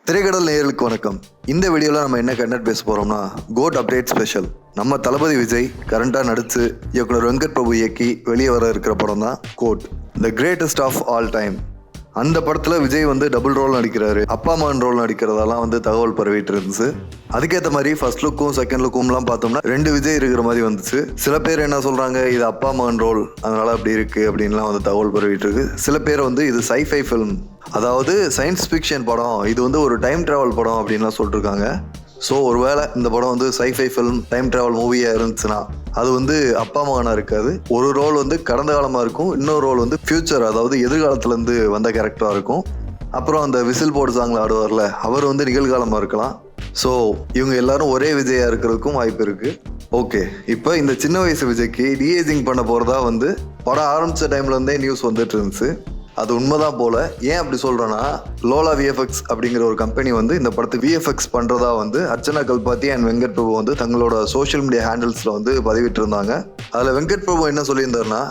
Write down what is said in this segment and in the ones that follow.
திரைக்கடல் நேயர்களுக்கு வணக்கம். இந்த வீடியோவில் நம்ம என்ன கண்டென்ட் பேச போகிறோம்னா கோட் அப்டேட் ஸ்பெஷல். நம்ம தளபதி விஜய் கரண்டாக நடித்து இயக்குனர் வெங்கட் பிரபு இயக்கி வெளியே வர இருக்கிற படம் தான் GOAT, the greatest of all time. அந்த படத்தில் விஜய் டபுள் ரோல் நடிக்கிறாரு, அப்பா மகன் ரோல் நடிக்கிறதெல்லாம் தகவல் பரவிட்டு இருந்துச்சு. அதுக்கேற்ற மாதிரி ஃபர்ஸ்ட் லுக்கும் செகண்ட் லுக்கும்லாம் பார்த்தோம்னா 2 விஜய் இருக்கிற மாதிரி வந்துச்சு. சில பேர் என்ன சொல்கிறாங்க, இது அப்பா மகன் ரோல் அதனால அப்படி இருக்குது அப்படின்லாம் தகவல் பரவிட்டு இருக்கு. சில பேர் இது சைஃபை ஃபிலிம், அதாவது சயின்ஸ் ஃபிக்ஷன் படம், இது ஒரு டைம் ட்ராவல் படம் அப்படின்லாம் சொல்லிட்டுருக்காங்க. ஸோ ஒருவேளை இந்த படம் சைஃபை ஃபிலிம் டைம் ட்ராவல் மூவியாக இருந்துச்சுன்னா அது அப்பா மகனாக இருக்காது. ஒரு ரோல் கடந்த காலமாக இருக்கும், இன்னொரு ரோல் ஃபியூச்சர், அதாவது எதிர்காலத்துலேருந்து வந்த கேரக்டராக இருக்கும். அப்புறம் அந்த விசில் போர்டு சாங்கில் ஆடுவார்ல, அவர் நிகழ்காலமாக இருக்கலாம். ஸோ இவங்க எல்லாரும் ஒரே விஜயாக இருக்கிறதுக்கும் வாய்ப்பு இருக்குது. ஓகே, இப்போ இந்த சின்ன வயசு விஜய்க்கு டிஏஜிங் பண்ண போகிறதா படம் ஆரம்பித்த டைம்லேருந்தே நியூஸ் வந்துட்டு இருந்துச்சு. அது உண்மைதான் போல. ஏன் அப்படி சொல்கிறேன்னா, லோலா விஎஃப்எக்ஸ் அப்படிங்கிற ஒரு கம்பெனி இந்த படத்துக்கு விஎஃப்எக்ஸ் பண்ணுறதா அர்ச்சனா கல்பாத்தி அண்ட் வெங்கட் பிரபு தங்களோட சோஷியல் மீடியா ஹேண்டில்ஸில் பதிவிட்டு இருந்தாங்க. அதில் வெங்கட் பிரபு என்ன சொல்லியிருந்தாருன்னா,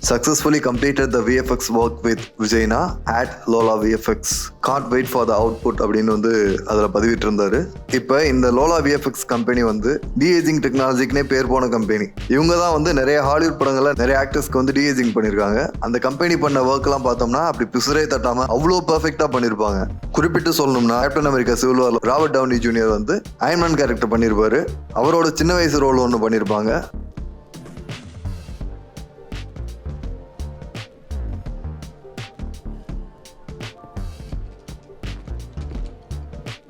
successfully completed the VFX work with Vijayna at Lola VFX. Can't wait for the output அப்படின்னு அதில் பதிவிட்டு இருந்தாரு. இப்போ இந்த லோலா VFX கம்பெனி டிஏஜிங் டெக்னாலஜிக்குனே பேர் போன கம்பெனி. இவங்க தான் நிறைய ஹாலிவுட் படங்களில் நிறைய ஆக்டர்ஸ்க்கு டிஏஜிங் பண்ணியிருக்காங்க. அந்த கம்பெனி பண்ண ஒர்க்லாம் பார்த்தோம்னா அப்படி பிசுரே தட்டாமல் அவ்வளோ பர்ஃபெக்டாக பண்ணியிருப்பாங்க. குறிப்பிட்டு சொல்லணும்னா Captain America Civil War Robert Downey Junior Iron Man character பண்ணியிருப்பாரு. அவரோட சின்ன வயசு ரோல் ஒன்று பண்ணியிருப்பாங்க.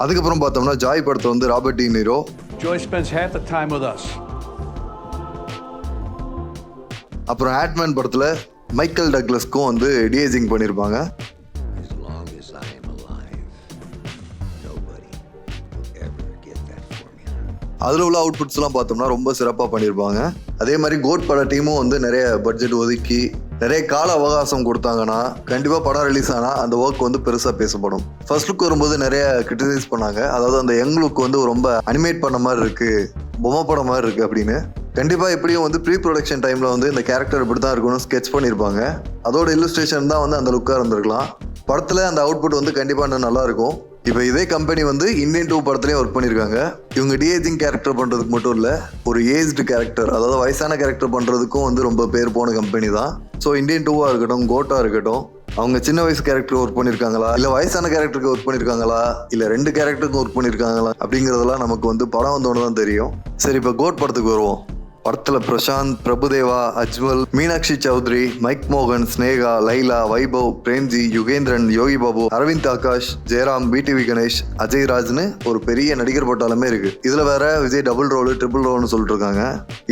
அதுக்கப்புறம் பார்த்தோம்னா ஜாய் படத்தை Robert D Nero, Joy spends half the time with us. அப்புறம் ஆட்மேன் படத்தில் மைக்கேல் டக்லஸ்க்கும் டிஏஜிங் பண்ணியிருப்பாங்க. அதில் உள்ள அவுட்புட்ஸ்லாம் பார்த்தோம்னா ரொம்ப சிறப்பாக பண்ணியிருப்பாங்க. அதே மாதிரி கோட் பட டீமும் நிறைய பட்ஜெட் ஒதுக்கி நிறைய கால அவகாசம் கொடுத்தாங்கன்னா கண்டிப்பாக படம் ரிலீஸ் ஆனால் அந்த ஒர்க் பெருசாக பேசப்படும். ஃபர்ஸ்ட் லுக் வரும்போது நிறைய கிரிட்டிசைஸ் பண்ணாங்க, அதாவது அந்த யங் லுக் ரொம்ப அனிமேட் பண்ண மாதிரி இருக்குது, பொம்மை படம் மாதிரி இருக்குது அப்படின்னு. கண்டிப்பாக எப்படியும் ப்ரீ ப்ரொடக்ஷன் டைமில் இந்த கேரக்டர் இப்படி தான் இருக்கணும்னு ஸ்கெட்ச் பண்ணியிருப்பாங்க. அதோட இல்லுஸ்ட்ரேஷன் தான் அந்த லுக்காக இருந்திருக்கலாம். படத்தில் அந்த அவுட்புட் கண்டிப்பாக இன்னும் நல்லாயிருக்கும். இப்போ இதே கம்பெனி இந்தியன் 2 படத்துலேயும் ஒர்க் பண்ணியிருக்காங்க. இவங்க டிஏஜிங் கேரக்டர் பண்ணுறதுக்கு மட்டும் இல்லை, ஒரு ஏஜ்டு கேரக்டர், அதாவது வயசான கேரக்டர் பண்ணுறதுக்கும் ரொம்ப பேர் போன கம்பெனி தான். ஸோ இந்தியன் 2 இருக்கட்டும், கோட்டாக இருக்கட்டும், அவங்க சின்ன வயசு கேரக்டர் ஒர்க் பண்ணியிருக்காங்களா, இல்லை வயசான கேரக்டருக்கு ஒர்க் பண்ணியிருக்காங்களா, இல்லை 2 கேரக்டருக்கும் ஒர்க் பண்ணியிருக்காங்களா அப்படிங்கிறதெல்லாம் நமக்கு படம் வந்தோன்னு தான் தெரியும். சரி, இப்போ கோட் படத்துக்கு வருவோம். படத்தில் பிரசாந்த், பிரபுதேவா, அஜ்மல், மீனாட்சி சௌத்ரி, மைக் மோகன், ஸ்னேகா, லைலா, வைபவ், பிரேம்ஜி, யுகேந்திரன், யோகி பாபு, அரவிந்த் ஆகாஷ், ஜெயராம், பிடிவி கணேஷ், அஜய் ராஜ்னு ஒரு பெரிய நடிகர் பட்டாலுமே இருக்கு. இதுல வேற விஜய் டபுள் ரோல் ட்ரிபிள் ரோல்னு சொல்லிட்டு இருக்காங்க.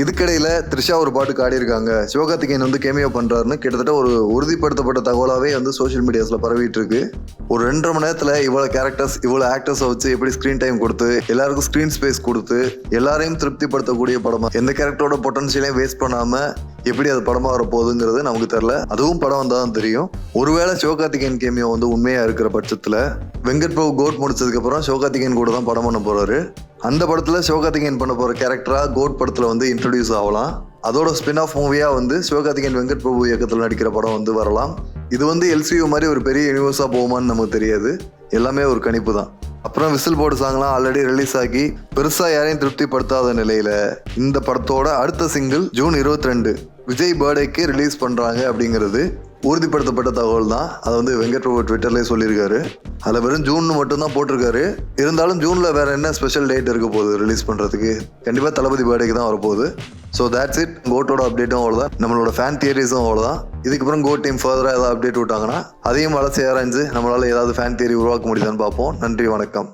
இதுக்கிடையில த்ரிஷா ஒரு பாட்டு ஆடி இருக்காங்க. சிவகார்த்திகேயன் கேமியோ பண்றாருன்னு கிட்டத்தட்ட ஒரு உறுதிப்படுத்தப்பட்ட தகவலாவே சோஷியல் மீடியாஸ்ல பரவிட்டு இருக்கு. ஒரு 2.5 மணி நேரத்துல இவ்வளவு கேரக்டர்ஸ், இவ்வளவு ஆக்டர்ஸை வச்சு எப்படி ஸ்கிரீன் டைம் கொடுத்து எல்லாருக்கும் ஸ்கிரீன் ஸ்பேஸ் கொடுத்து எல்லாரையும் திருப்திப்படுத்தக்கூடிய படமா, எந்த கேரக்டர் பொட்டன்ஷியலையும் வேஸ்ட் பண்ணாம எப்படி அது படமா வரப்போகுதுங்கிறது நமக்கு தெரியல. அதுவும் படம் வந்தாதான் தெரியும். ஒருவேளை சிவகார்த்திகேயன் கேமியோ உண்மையா இருக்கிற பட்சத்துல வெங்கட் பிரபு கோட் முடிச்சதுக்கு அப்புறம் சிவகார்த்திகேயன் கூட தான் படம் பண்ண போறாரு. அந்த படத்துல சிவகார்த்திகேயன் பண்ண போற கேரக்டரா கோட் படத்துல இன்ட்ரோடியூஸ் ஆகலாம். அதோட ஸ்பின் ஆஃப் மூவியா சிவகார்த்திகேயன் வெங்கட் பிரபு இயக்கத்தில் நடிக்கிற படம் வரலாம். இது எல்சியூ மாதிரி ஒரு பெரிய யூனிவர்ஸா போகுமான்னு நமக்கு தெரியாது. எல்லாமே ஒரு கணிப்பு தான். அப்புறம் விசில் போர்டு சாங்லாம் ஆல்ரெடி ரிலீஸ் ஆகி பெருசா யாரையும் திருப்திப்படுத்தாத நிலையில இந்த படத்தோட அடுத்த சிங்கிள் ஜூன் 22 விஜய் பர்த்டேக்கு ரிலீஸ் பண்றாங்க அப்படிங்கிறது உறுதிப்படுத்தப்பட்ட தகவல் தான். அதை வெங்கட் பிரபு ட்விட்டர்லேயே சொல்லியிருக்காரு. அதில் வெறும் ஜூன் மட்டும்தான் போட்டிருக்காரு. இருந்தாலும் ஜூனில் வேற என்ன ஸ்பெஷல் டேட் இருக்க போகுது ரிலீஸ் பண்ணுறதுக்கு? கண்டிப்பாக தளபதி பர்த்டேக்கு தான் வரப்போகுது. So that's it. கோட்டோட அப்டேட்டும் அவ்வளோதான், நம்மளோட ஃபேன் தியரிஸும் அவ்வளோதான். இதுக்கப்புறம் கோட் டீம் ஃபர்தராக ஏதாவது அப்டேட் விட்டாங்கன்னா அதையும் வளர்ச்சி ஆராய்ஞ்சு நம்மளால் ஏதாவது ஃபேன் தியரி உருவாக்க முடியுதான்னு பார்ப்போம். நன்றி, வணக்கம்.